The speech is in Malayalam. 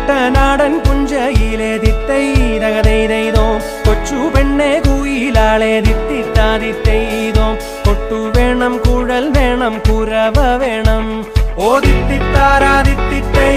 കുട്ടനാടൻ പുഞ്ചയിലെ ദിത്തൈതകതൈതോ കൊച്ചു പെണ്ണെ കുയിലാളെ ദിത്തിത്താതിത്തൈതോ കൊട്ടു വേണം കുഴൽ വേണം കുരവ വേണം ഓ ദിത്തിത്താരാ ദിത്തിത്തൈ